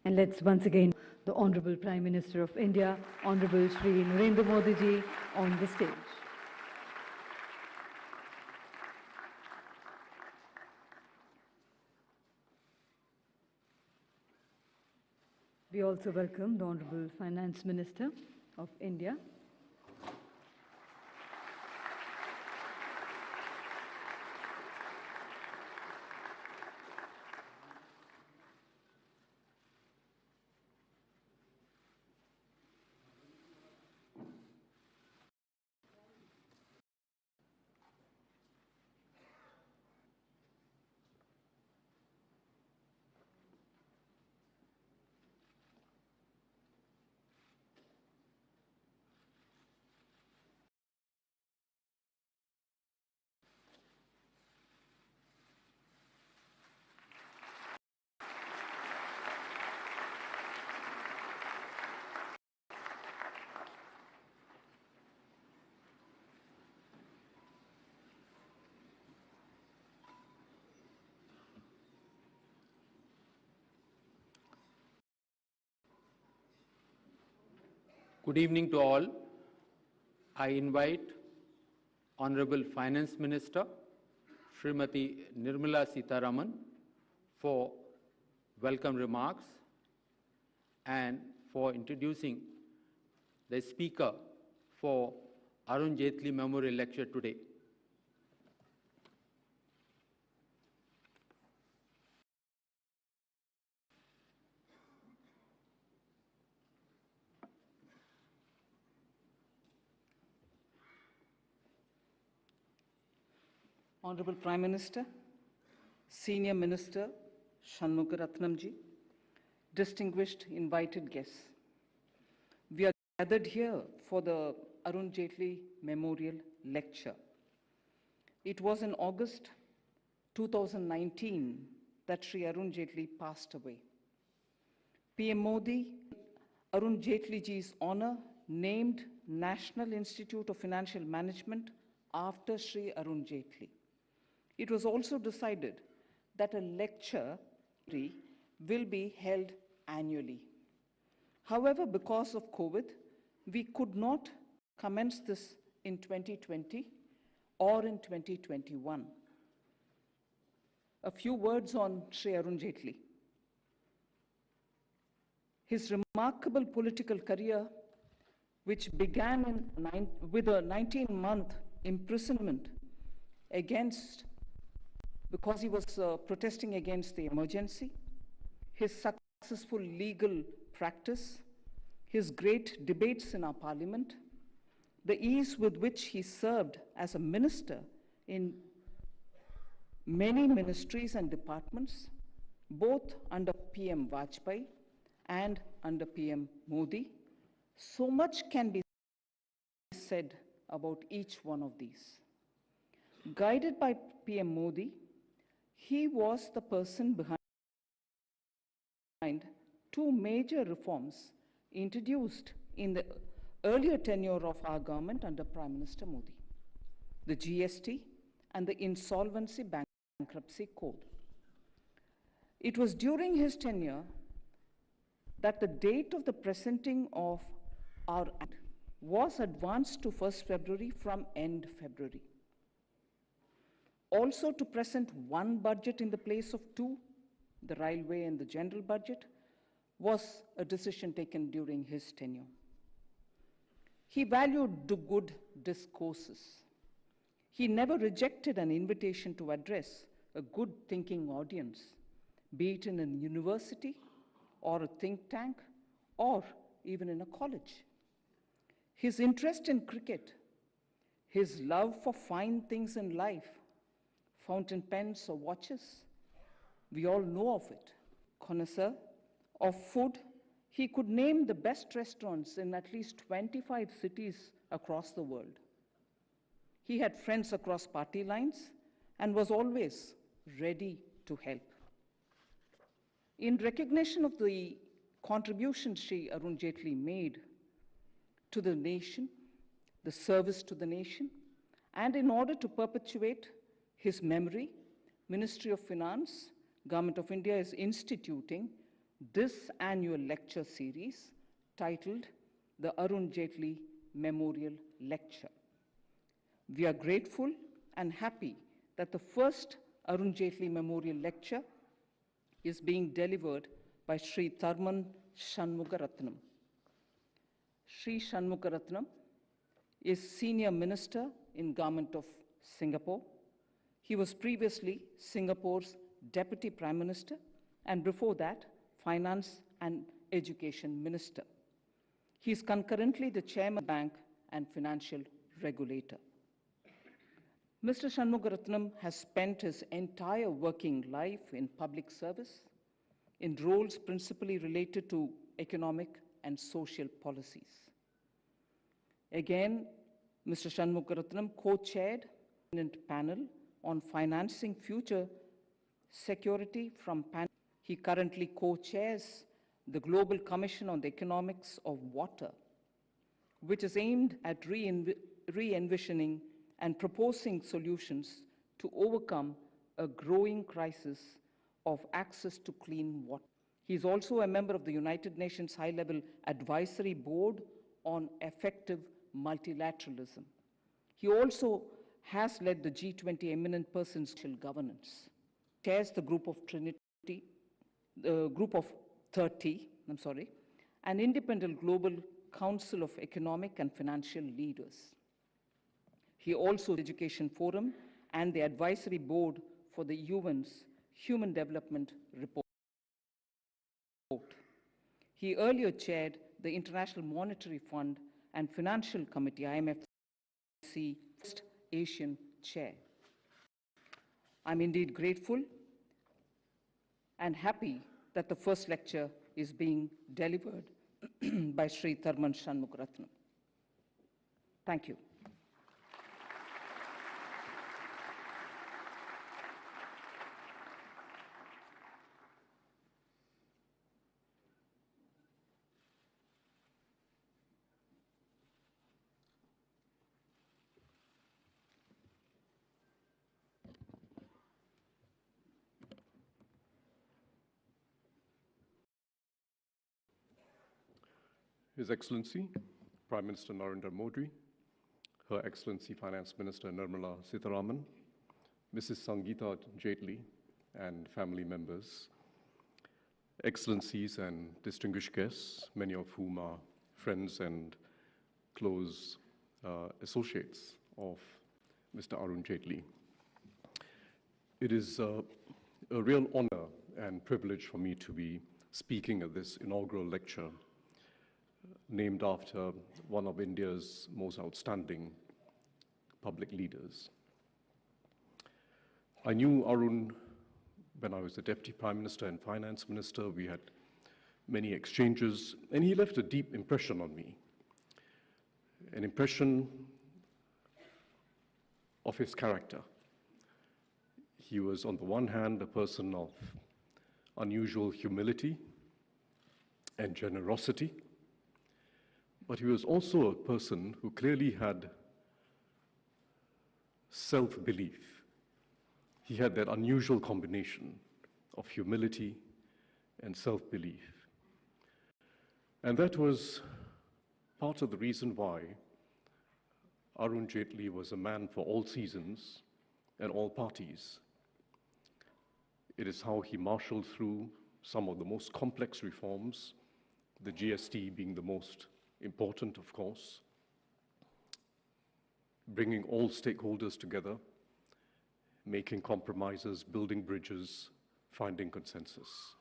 And let's once again the Honorable Prime Minister of India, Honorable Shri Narendra Modi ji, on the stage. We also welcome the Honorable Finance Minister of India. Good evening to all. I invite Honorable Finance Minister Srimati Nirmala Sitharaman for welcome remarks and for introducing the speaker for Arun Jaitley Memorial Lecture today. Honorable Prime Minister, Senior Minister Shanmugaratnam ji, distinguished invited guests, we are gathered here for the Arun Jaitley Memorial Lecture. It was in August 2019 that Sri Arun Jaitley passed away. PM Modi, Arun Jaitley ji's honor, named National Institute of Financial Management after Sri Arun Jaitley. It was also decided that a lecture will be held annually. However, because of COVID, we could not commence this in 2020 or in 2021. A few words on Sri Arun Jaitley. His remarkable political career, which began with a 19-month imprisonment because he was protesting against the emergency, his successful legal practice, his great debates in our parliament, the ease with which he served as a minister in many ministries and departments, both under PM Vajpayee and under PM Modi. So much can be said about each one of these. Guided by PM Modi, he was the person behind two major reforms introduced in the earlier tenure of our government under Prime Minister Modi, the GST and the Insolvency Bankruptcy Code. It was during his tenure that the date of the presenting of our act was advanced to 1st February from end February. Also, to present one budget in the place of two, the railway and the general budget, was a decision taken during his tenure. He valued the good discourses. He never rejected an invitation to address a good thinking audience, be it in a university or a think tank or even in a college. His interest in cricket, his love for fine things in life, fountain pens or watches, we all know of it. Connoisseur of food, he could name the best restaurants in at least 25 cities across the world. He had friends across party lines and was always ready to help. In recognition of the contribution Sri Arun Jaitley made to the nation, the service to the nation, and in order to perpetuate his memory, Ministry of Finance, Government of India is instituting this annual lecture series titled the Arun Jaitley Memorial Lecture. We are grateful and happy that the first Arun Jaitley Memorial Lecture is being delivered by Sri Tharman Shanmugaratnam. Sri Shanmugaratnam is Senior Minister in Government of Singapore. He was previously Singapore's Deputy Prime Minister and before that, Finance and Education Minister. He is concurrently the Chairman of the Bank and Financial Regulator. Mr. Shanmugaratnam has spent his entire working life in public service, in roles principally related to economic and social policies. Again, Mr. Shanmugaratnam co-chaired a panel on financing future security from panel. He currently co-chairs the Global Commission on the Economics of Water, which is aimed at re-envisioning and proposing solutions to overcome a growing crisis of access to clean water. He is also a member of the United Nations High-Level Advisory Board on Effective Multilateralism. He also has led the G20 Eminent Persons Governance, chairs the Group of 30, an independent global council of economic and financial leaders. He also Education Forum and the Advisory Board for the UN's Human Development Report. He earlier chaired the International Monetary Fund and Financial Committee, IMFC, First Asian Chair. I'm indeed grateful and happy that the first lecture is being delivered by Sri Tharman Shanmugaratnam. Thank you. His Excellency, Prime Minister Narendra Modi, Her Excellency Finance Minister Nirmala Sitharaman, Mrs. Sangeeta Jaitley, and family members, Excellencies and distinguished guests, many of whom are friends and close associates of Mr. Arun Jaitley. It is a real honor and privilege for me to be speaking at this inaugural lecture named after one of India's most outstanding public leaders. I knew Arun when I was the Deputy Prime Minister and Finance Minister. We had many exchanges, and he left a deep impression on me, an impression of his character. He was, on the one hand, a person of unusual humility and generosity, but he was also a person who clearly had self-belief. He had that unusual combination of humility and self-belief. And that was part of the reason why Arun Jaitley was a man for all seasons and all parties. It is how he marshaled through some of the most complex reforms, the GST being the most important, of course, bringing all stakeholders together, making compromises, building bridges, finding consensus.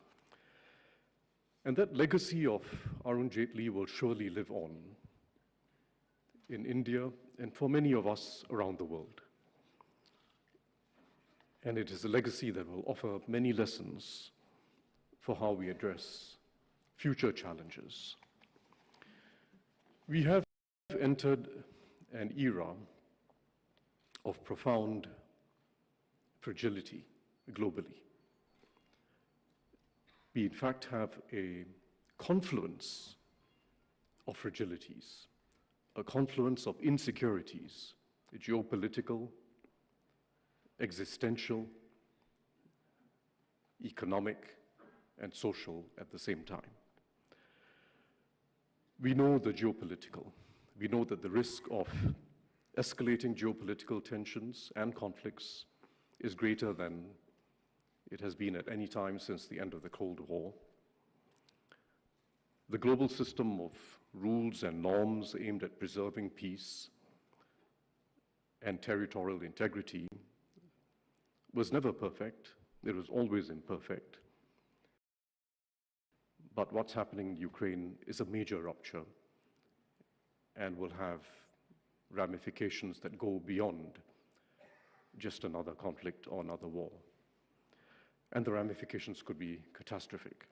And that legacy of Arun Jaitley will surely live on in India and for many of us around the world. And it is a legacy that will offer many lessons for how we address future challenges. We have entered an era of profound fragility globally. We, in fact, have a confluence of fragilities, a confluence of insecurities, geopolitical, existential, economic, and social at the same time. We know the geopolitical. We know that the risk of escalating geopolitical tensions and conflicts is greater than it has been at any time since the end of the Cold War. The global system of rules and norms aimed at preserving peace and territorial integrity was never perfect. It was always imperfect. But what's happening in Ukraine is a major rupture and will have ramifications that go beyond just another conflict or another war. And the ramifications could be catastrophic.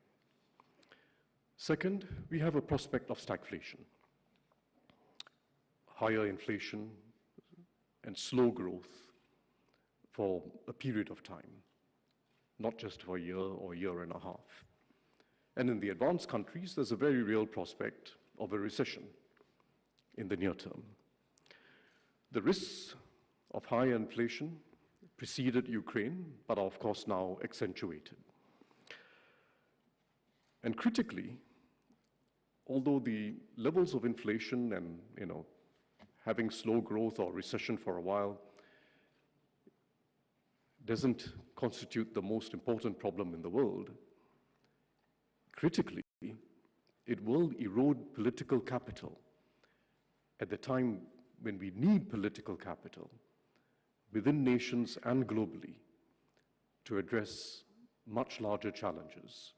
Second, we have a prospect of stagflation, higher inflation, and slow growth for a period of time, not just for a year or a year and a half. And in the advanced countries, there's a very real prospect of a recession in the near term. The risks of higher inflation preceded Ukraine, but are of course now accentuated. And critically, although the levels of inflation and having slow growth or recession for a while doesn't constitute the most important problem in the world, critically, it will erode political capital at the time when we need political capital within nations and globally to address much larger challenges,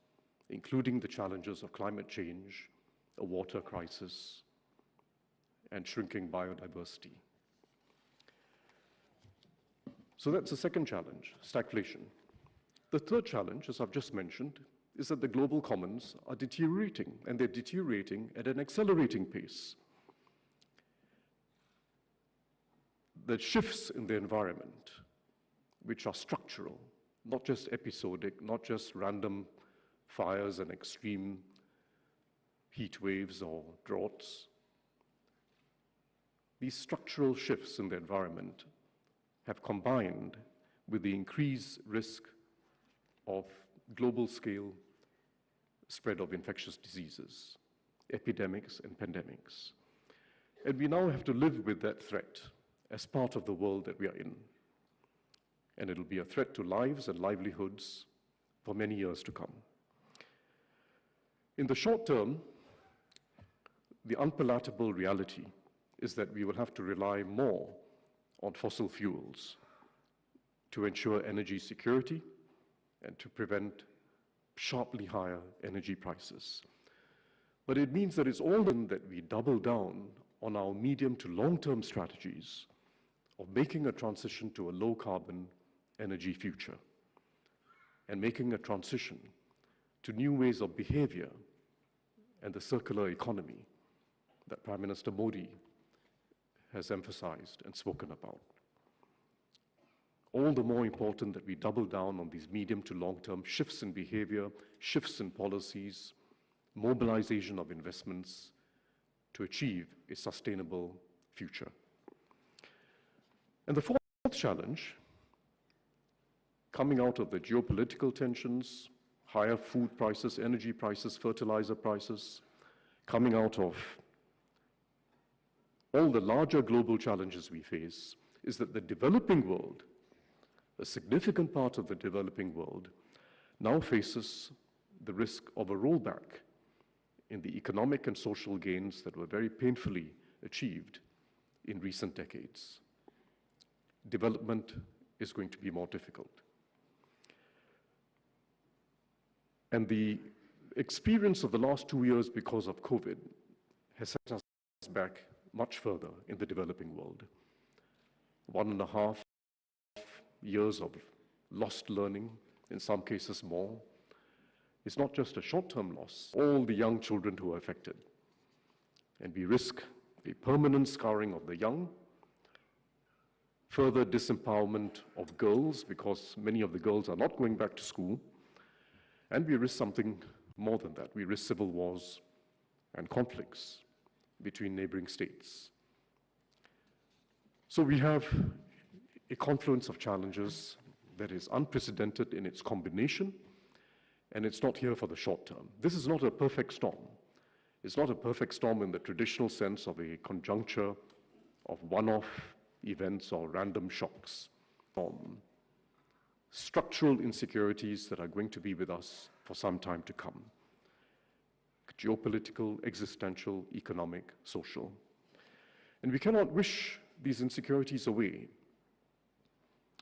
including the challenges of climate change, a water crisis, and shrinking biodiversity. So that's the second challenge, stagflation. The third challenge, as I've just mentioned, is that the global commons are deteriorating, and they're deteriorating at an accelerating pace. The shifts in the environment, which are structural, not just episodic, not just random fires and extreme heat waves or droughts. These structural shifts in the environment have combined with the increased risk of global scale spread of infectious diseases, epidemics and pandemics. And we now have to live with that threat as part of the world that we are in. And it'll be a threat to lives and livelihoods for many years to come. In the short term, the unpalatable reality is that we will have to rely more on fossil fuels to ensure energy security and to prevent sharply higher energy prices. But it means that it's all in that we double down on our medium to long-term strategies of making a transition to a low-carbon energy future and making a transition to new ways of behavior and the circular economy that Prime Minister Modi has emphasized and spoken about. All the more important that we double down on these medium to long-term shifts in behavior, shifts in policies, mobilization of investments to achieve a sustainable future. And the fourth challenge, coming out of the geopolitical tensions, higher food prices, energy prices, fertilizer prices, coming out of all the larger global challenges we face, is that the developing world, a significant part of the developing world, now faces the risk of a rollback in the economic and social gains that were very painfully achieved in recent decades. Development is going to be more difficult. And the experience of the last 2 years because of COVID has set us back much further in the developing world. 1.5 years of lost learning, in some cases more. It's not just a short-term loss, all the young children who are affected. And we risk a permanent scarring of the young, further disempowerment of girls, because many of the girls are not going back to school, and we risk something more than that. We risk civil wars and conflicts between neighboring states. So we have a confluence of challenges that is unprecedented in its combination and it's not here for the short term. This is not a perfect storm. It's not a perfect storm in the traditional sense of a conjuncture of one-off events or random shocks. Structural insecurities that are going to be with us for some time to come. Geopolitical, existential, economic, social. And we cannot wish these insecurities away,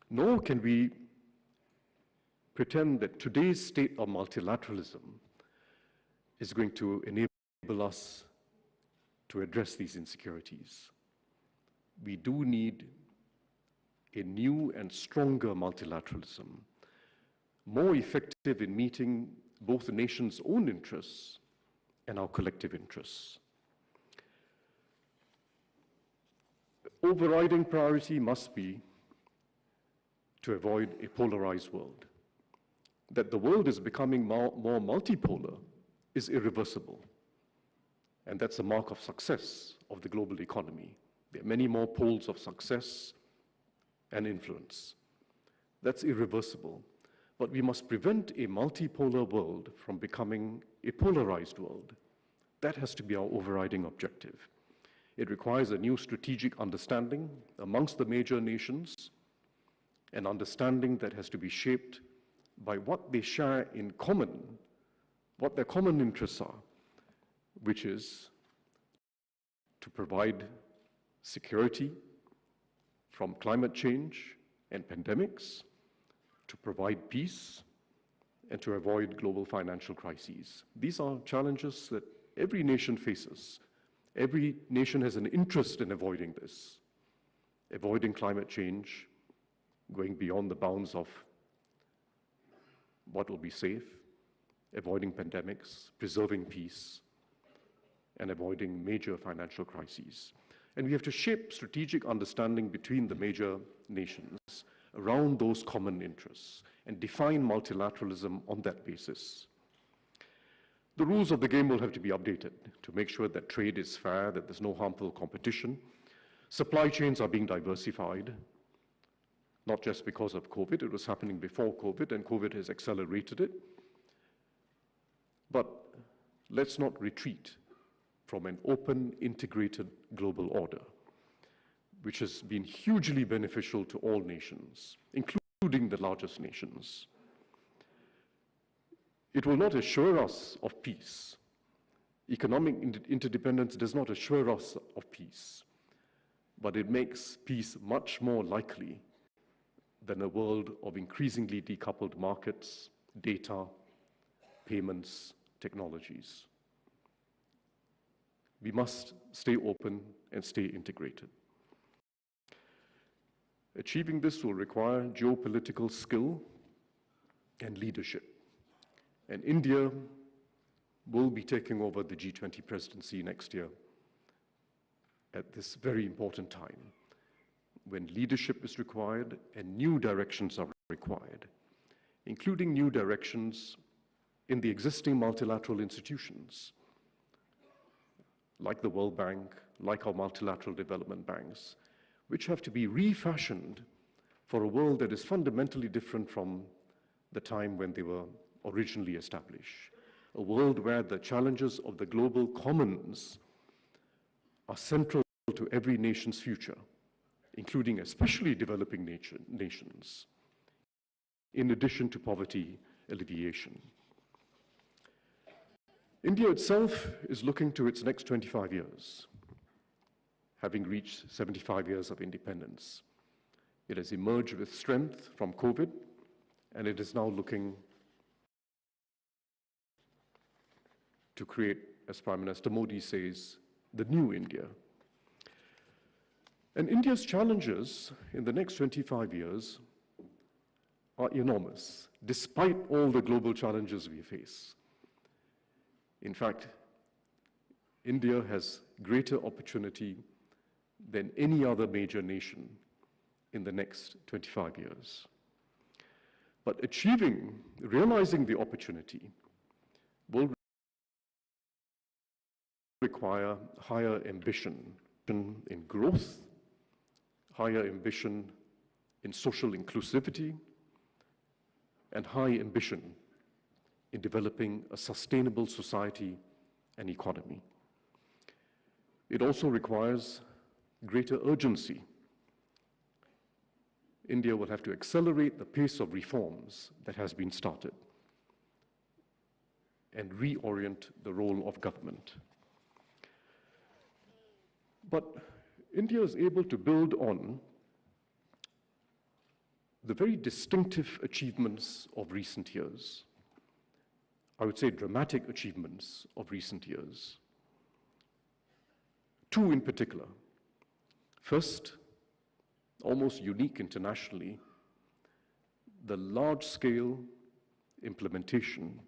nor can we pretend that today's state of multilateralism is going to enable us to address these insecurities. We do need a new and stronger multilateralism, more effective in meeting both the nation's own interests and our collective interests. Overriding priority must be to avoid a polarized world. That the world is becoming more multipolar is irreversible. And that's a mark of success of the global economy. There are many more poles of success and influence. That's irreversible. But we must prevent a multipolar world from becoming a polarized world. That has to be our overriding objective. It requires a new strategic understanding amongst the major nations, an understanding that has to be shaped by what they share in common, what their common interests are, which is to provide security from climate change and pandemics, to provide peace, and to avoid global financial crises. These are challenges that every nation faces. Every nation has an interest in avoiding this, avoiding climate change, going beyond the bounds of what will be safe, avoiding pandemics, preserving peace, and avoiding major financial crises. And we have to shape strategic understanding between the major nations around those common interests and define multilateralism on that basis. The rules of the game will have to be updated to make sure that trade is fair, that there's no harmful competition. Supply chains are being diversified, not just because of COVID. It was happening before COVID, and COVID has accelerated it. But let's not retreat from an open, integrated global order, which has been hugely beneficial to all nations, including the largest nations. It will not assure us of peace. Economic interdependence does not assure us of peace, but it makes peace much more likely than a world of increasingly decoupled markets, data, payments, technologies. We must stay open and stay integrated. Achieving this will require geopolitical skill and leadership. And India will be taking over the G20 presidency next year at this very important time, when leadership is required and new directions are required, including new directions in the existing multilateral institutions, like the World Bank, like our multilateral development banks, which have to be refashioned for a world that is fundamentally different from the time when they were originally established. A world where the challenges of the global commons are central to every nation's future, including especially developing nations, in addition to poverty alleviation. India itself is looking to its next 25 years, having reached 75 years of independence. It has emerged with strength from COVID, and it is now looking to create, as Prime Minister Modi says, the new India. And India's challenges in the next 25 years are enormous, despite all the global challenges we face. In fact, India has greater opportunity than any other major nation in the next 25 years. But realizing the opportunity will require higher ambition in growth, higher ambition in social inclusivity, and high ambition in developing a sustainable society and economy. It also requires greater urgency. India will have to accelerate the pace of reforms that has been started and reorient the role of government. But India is able to build on the very distinctive achievements of recent years. I would say dramatic achievements of recent years. Two in particular. First, almost unique internationally, the large-scale implementation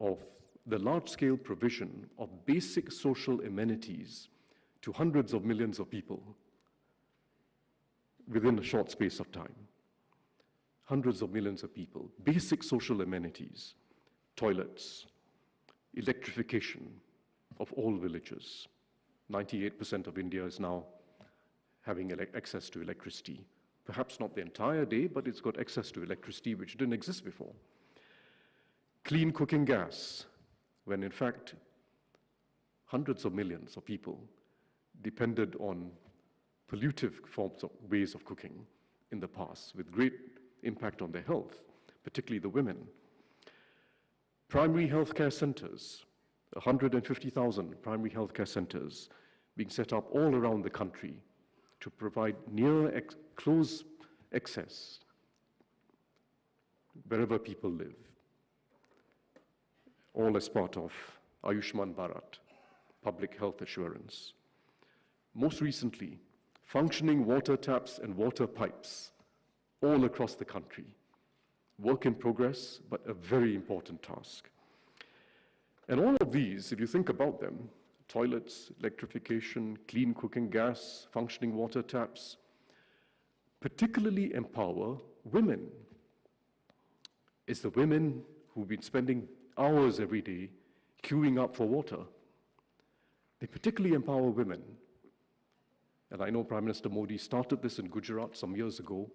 of the large-scale provision of basic social amenities to hundreds of millions of people within a short space of time. Hundreds of millions of people, basic social amenities, toilets, electrification of all villages. 98% of India is now having access to electricity. Perhaps not the entire day, but it's got access to electricity which didn't exist before. Clean cooking gas, when in fact hundreds of millions of people depended on pollutive forms of ways of cooking in the past with great impact on their health, particularly the women. Primary healthcare centers, 150,000 primary healthcare centers being set up all around the country to provide close access wherever people live, all as part of Ayushman Bharat, public health assurance. Most recently, functioning water taps and water pipes all across the country. Work in progress, but a very important task. And all of these, if you think about them, toilets, electrification, clean cooking gas, functioning water taps, particularly empower women. It's the women who've been spending hours every day queuing up for water. They particularly empower women. And I know Prime Minister Modi started this in Gujarat some years ago,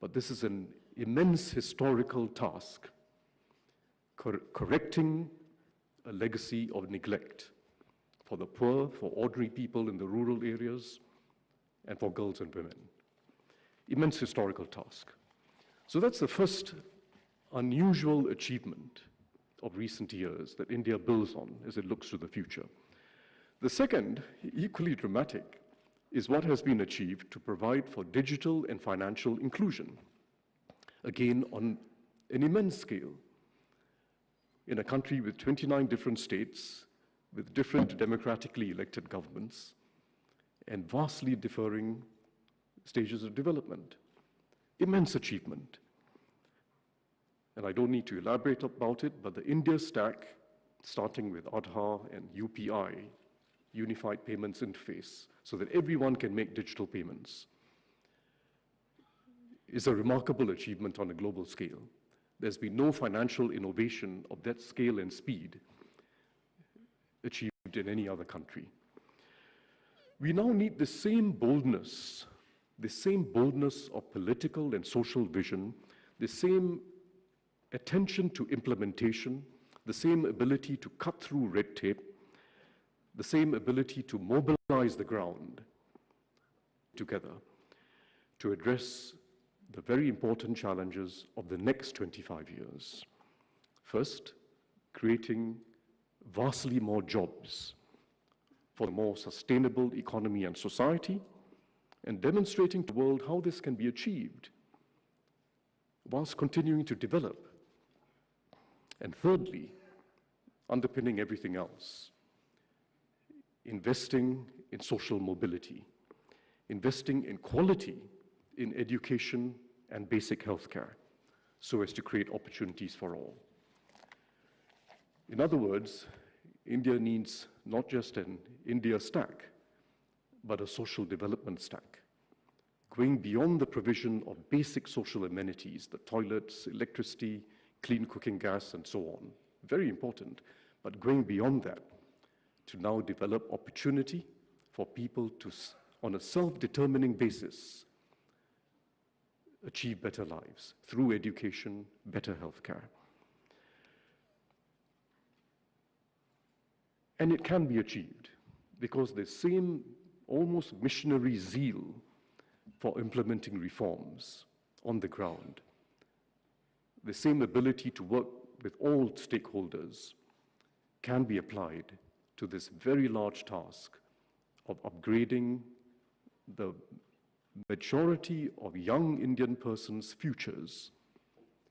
but this is an immense historical task, correcting a legacy of neglect for the poor, for ordinary people in the rural areas, and for girls and women. Immense historical task. So that's the first unusual achievement of recent years that India builds on as it looks to the future. The second, equally dramatic, is what has been achieved to provide for digital and financial inclusion, again on an immense scale. In a country with 29 different states, with different democratically elected governments, and vastly differing stages of development. Immense achievement. And I don't need to elaborate about it, but the India stack, starting with Aadhaar and UPI, Unified Payments Interface, so that everyone can make digital payments, is a remarkable achievement on a global scale. There's been no financial innovation of that scale and speed achieved in any other country. We now need the same boldness of political and social vision, the same attention to implementation, the same ability to cut through red tape, the same ability to mobilize the ground together to address the very important challenges of the next 25 years. First, creating vastly more jobs for a more sustainable economy and society, and demonstrating to the world how this can be achieved whilst continuing to develop. And thirdly, underpinning everything else, investing in social mobility, investing in quality in education and basic healthcare, so as to create opportunities for all. In other words, India needs not just an India stack, but a social development stack, going beyond the provision of basic social amenities, the toilets, electricity, clean cooking gas, and so on. Very important, but going beyond that to now develop opportunity for people to, on a self-determining basis, achieve better lives through education, better healthcare. And it can be achieved because the same almost missionary zeal for implementing reforms on the ground, the same ability to work with all stakeholders can be applied to this very large task of upgrading the majority of young Indian persons' futures,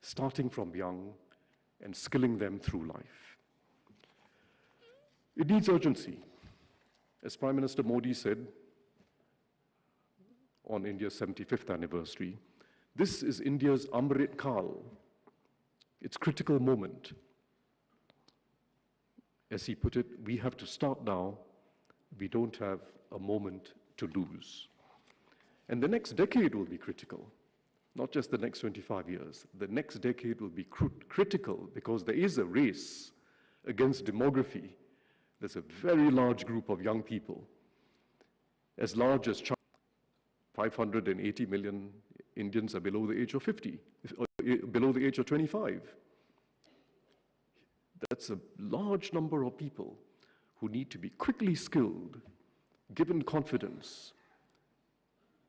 starting from young and skilling them through life. It needs urgency. As Prime Minister Modi said on India's 75th anniversary, this is India's Amrit Kal, its critical moment. As he put it, we have to start now. We don't have a moment to lose. And the next decade will be critical, not just the next 25 years. The next decade will be critical because there is a race against demography. There's a very large group of young people, as large as China. 580 million Indians are below the age of 50, below the age of 25. That's a large number of people who need to be quickly skilled, given confidence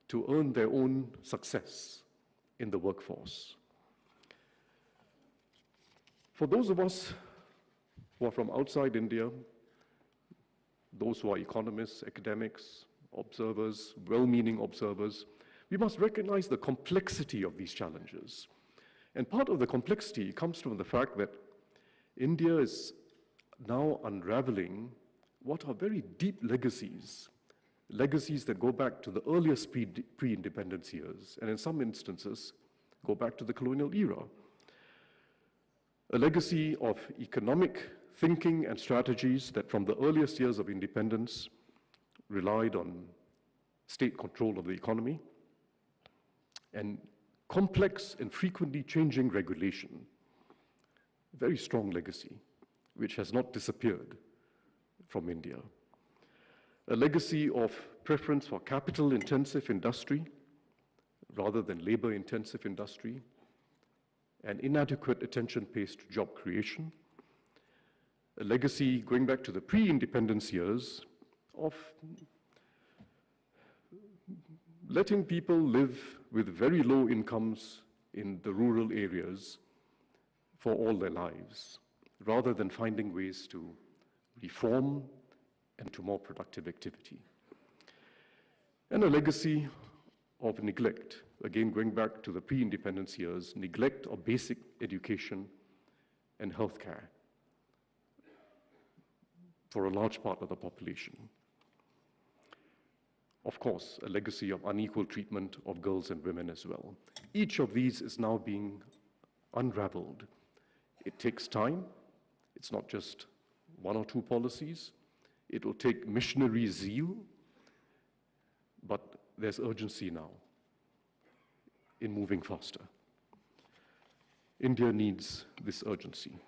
to earn their own success in the workforce. For those of us who are from outside India, those who are economists, academics, observers, well-meaning observers, we must recognize the complexity of these challenges. And part of the complexity comes from the fact that India is now unraveling what are very deep legacies that go back to the earliest pre-independence years, and in some instances, go back to the colonial era. A legacy of economic thinking and strategies that from the earliest years of independence relied on state control of the economy and complex and frequently changing regulation. Very strong legacy, which has not disappeared from India. A legacy of preference for capital-intensive industry rather than labor-intensive industry, and inadequate attention pays to job creation. A legacy going back to the pre-independence years of letting people live with very low incomes in the rural areas for all their lives, rather than finding ways to reform and to more productive activity. And a legacy of neglect, again going back to the pre-independence years, neglect of basic education and healthcare for a large part of the population. Of course, a legacy of unequal treatment of girls and women as well. Each of these is now being unraveled. It takes time. It's not just one or two policies. It will take missionary zeal, but there's urgency now in moving faster. India needs this urgency.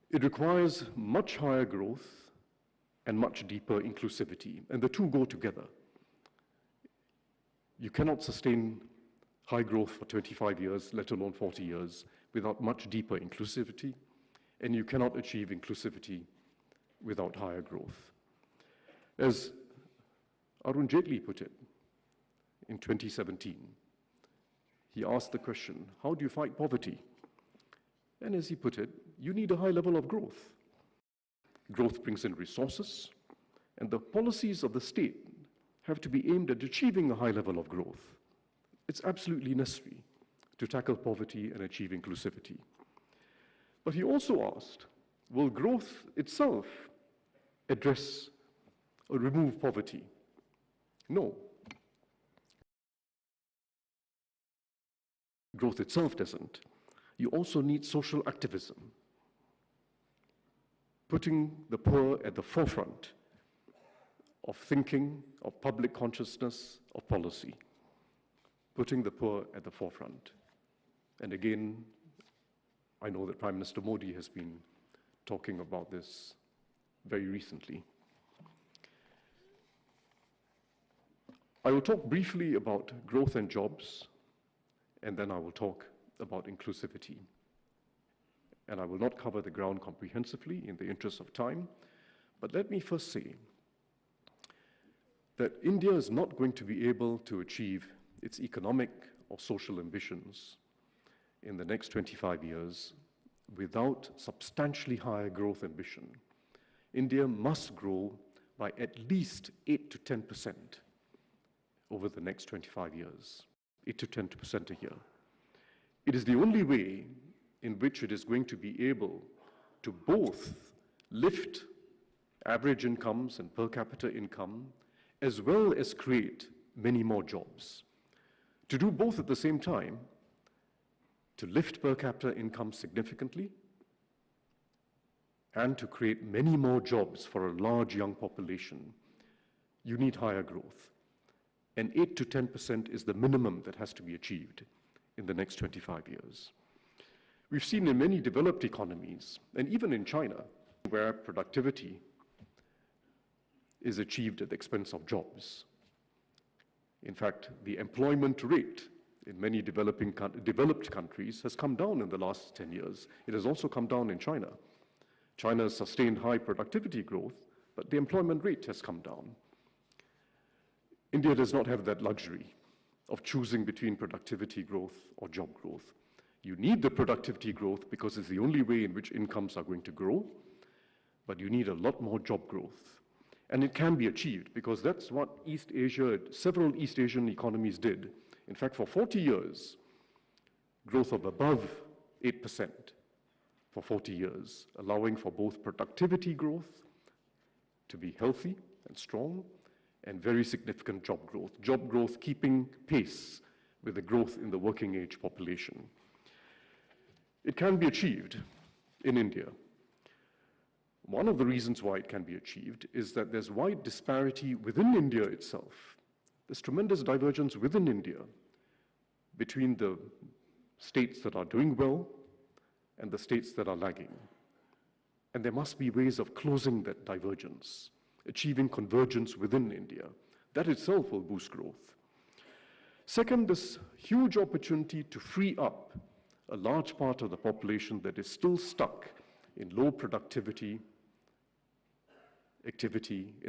It requires much higher growth and much deeper inclusivity, and the two go together. You cannot sustain high growth for 25 years, let alone 40 years, without much deeper inclusivity, and you cannot achieve inclusivity without higher growth. As Arun Jaitley put it in 2017, he asked the question, how do you fight poverty? And as he put it, you need a high level of growth. Growth brings in resources, and the policies of the state have to be aimed at achieving a high level of growth. It's absolutely necessary to tackle poverty and achieve inclusivity. But he also asked, will growth itself address or remove poverty? No. Growth itself doesn't. You also need social activism, putting the poor at the forefront of thinking, of public consciousness, of policy, putting the poor at the forefront. And again, I know that Prime Minister Modi has been talking about this very recently. I will talk briefly about growth and jobs, and then I will talk about inclusivity and I will not cover the ground comprehensively in the interest of time, but let me first say that India is not going to be able to achieve its economic or social ambitions in the next 25 years without substantially higher growth ambition. India must grow by at least 8 to 10% over the next 25 years, 8 to 10% a year. It is the only way in which it is going to be able to both lift average incomes and per capita income, as well as create many more jobs. To do both at the same time, to lift per capita income significantly, and to create many more jobs for a large young population, you need higher growth. And 8 to 10% is the minimum that has to be achieved in the next 25 years. We've seen in many developed economies, and even in China, where productivity is achieved at the expense of jobs. In fact, the employment rate in many developed countries has come down in the last 10 years. It has also come down in China. China has sustained high productivity growth, but the employment rate has come down. India does not have that luxury of choosing between productivity growth or job growth. You need the productivity growth because it's the only way in which incomes are going to grow, but you need a lot more job growth. And it can be achieved because that's what several East Asian economies did. In fact, for 40 years, growth of above 8% for 40 years, allowing for both productivity growth to be healthy and strong, and very significant job growth keeping pace with the growth in the working age population. It can be achieved in India. One of the reasons why it can be achieved is that there's wide disparity within India itself. There's tremendous divergence within India between the states that are doing well and the states that are lagging. And there must be ways of closing that divergence, achieving convergence within India. That itself will boost growth. Second, this huge opportunity to free up a large part of the population that is still stuck in low productivity activity in